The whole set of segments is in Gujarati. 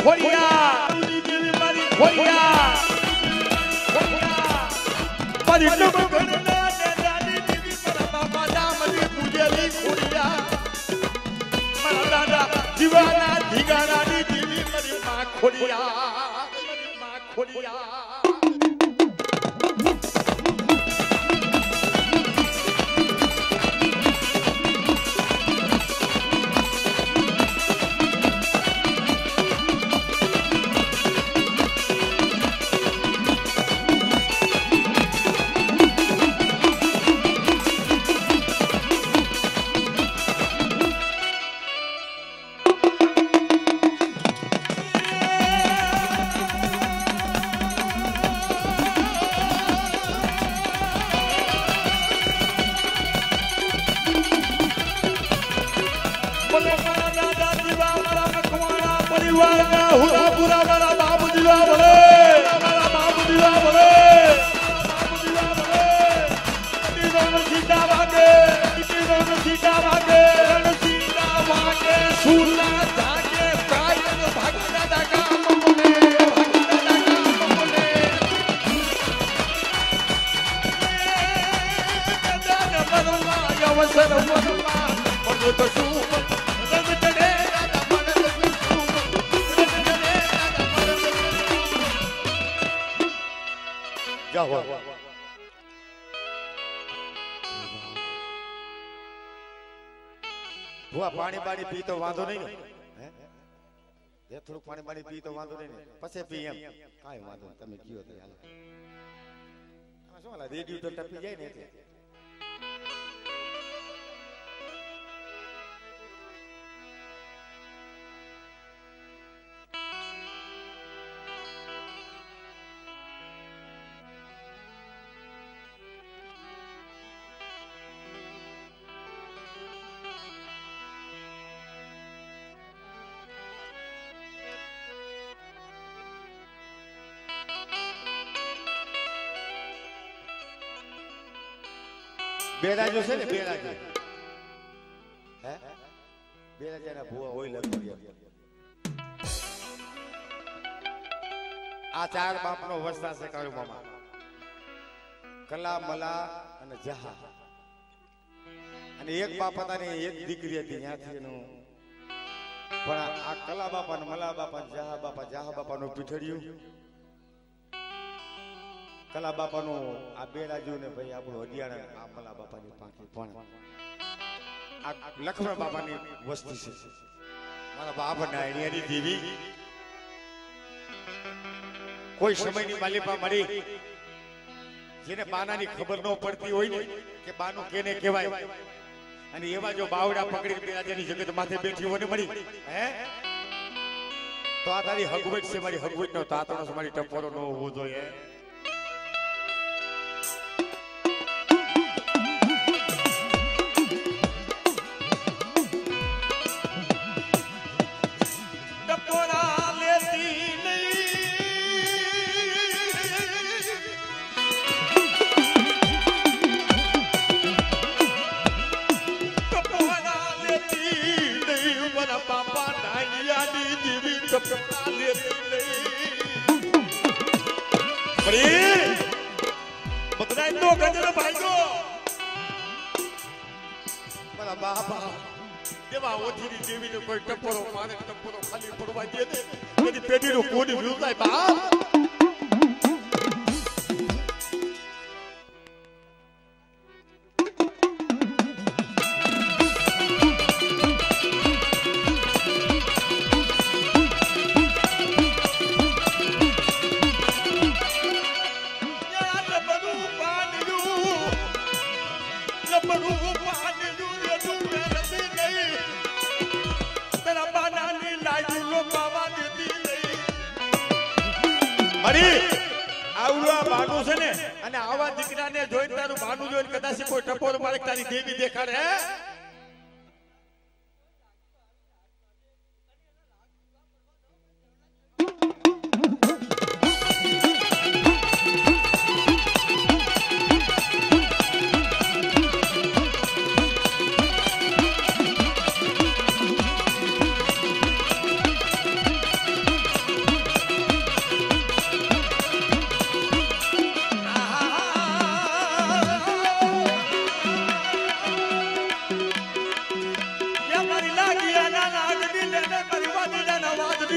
ખોડિયા મારી ખોડિયા મારી ટમકડના ને દાદી દીદી મારા બાપા દામની પૂજેલી ખોડિયા મારા દાદા જીવાના જીગારાની દીદી મારી માં ખોડિયા પાણી પાણી પી તો વાંધો નહીં ને હે થોડું પાણી પાણી પી તો વાંધો નહીં ને પછી પી એમ કાઈ વાંધો નહીં તમે કયો તો હાલો શું હાલા રેડિયો તો ટપી જાય ને એટલે બેરાજો છે ને બેરાજો હે બેરાજાના ભુવા હોય લગભગ આ ચાર બાપનો વસ્તા છે કાળુ મામા કલા મલા અને જહા અને એક બાપ હતા ને એક દીકરી હતી ત્યાંથી એનું પણ આ કલા બાપા ને મલા બાપા જહા બાપાનું પીઠડિયું કલા બાપાનું આ બેરાજુ ને ભાઈ આપણું હરિયાણા આ મલા બાપાની પાંખી પણ આ લક્ષ્મણ બાપાની વસ્તી છે મારા બાપા નાયણિયાની દેવી કોઈ સમયની માલિપા મળી જેને બાનાની ખબર ન પડતી હોય ને કે બાનું કેને કહેવાય અને એવા જો બાવડા પકડી બેરાજાની જગત માથે બેઠી હોય ને મળી હે તો આ તારી હગવટ છે મારી હગવટ નો તાતણો છે મારી ટપોરો ન હોવો જોઈએ કોઈ ટપોરો મારે ટપોરો ખાલી પડવા દે ને એની પેઢીનું કોડી વિરુદ્ધાય બાપ કદાચ કોઈ ટપોર મારે તારી દેવી દેખાડે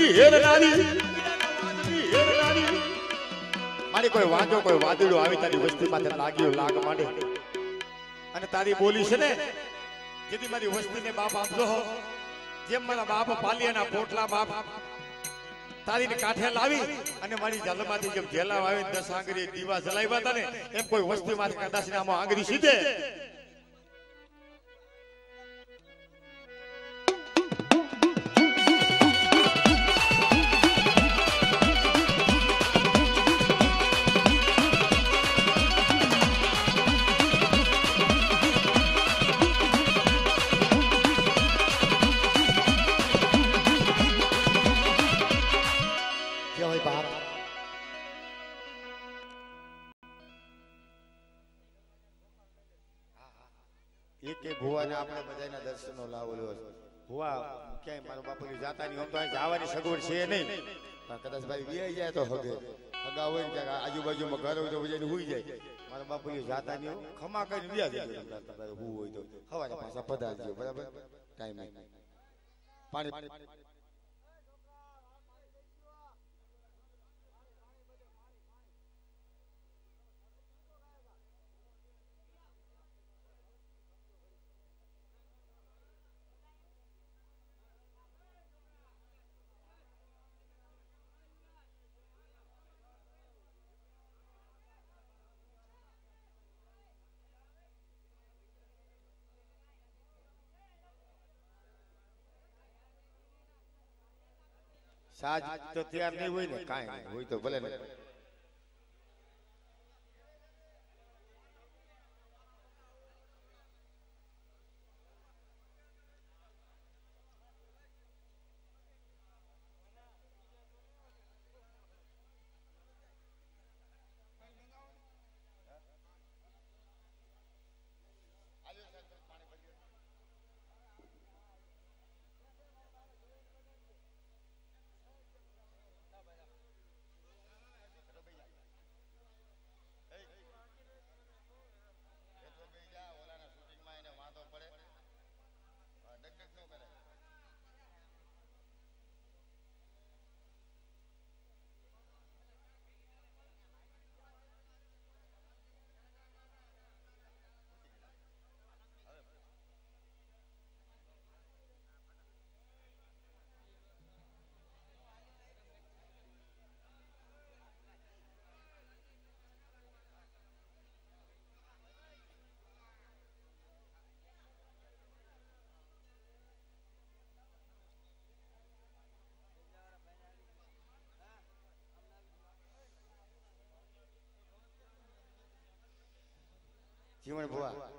વાદળી હેરનારી મારી કોઈ વાંધો કોઈ વાદળો આવી તારી વસ્તી માથે લાગ્યો લાગ માંડે અને તારી બોલી છે ને જેથી મારી વસ્તીને બાપ આપજો જેમ મારા બાપ પાલિયાના પોટલા બાપ તારીને કાંઠે લાવી અને મારી જલમાંથી જેમ જેલા આવી 10 આંગળી દીવા જલાવ્યા હતા ને એમ કોઈ વસ્તી માંથી કદાચ આમાં આંગળી સીધે કે ભુવાને આપણે બધાના દર્શનો લાવેલો છે ભુવા ક્યાંય મારો બાપુની જાતા નહીં આમ તો અહીં જવાની સગવડ છે નહીં પણ કદાચ ભાઈ વ્યાઈ જાય તો હગે હગા હોય ને ક્યાંક આજુબાજુમાં ઘર હોય તો બજાને હુઈ જાય મારા બાપુની જાતા નહીં ખમા કરીને વ્યા જાય તમારે હું હોય તો સવારે પાછા પધારજો બરાબર ટાઈમે પાણી સાજ તો તૈયાર નહીં હોય ને કાંઈ નહીં હોય તો ભલે ને જીવન ભુવા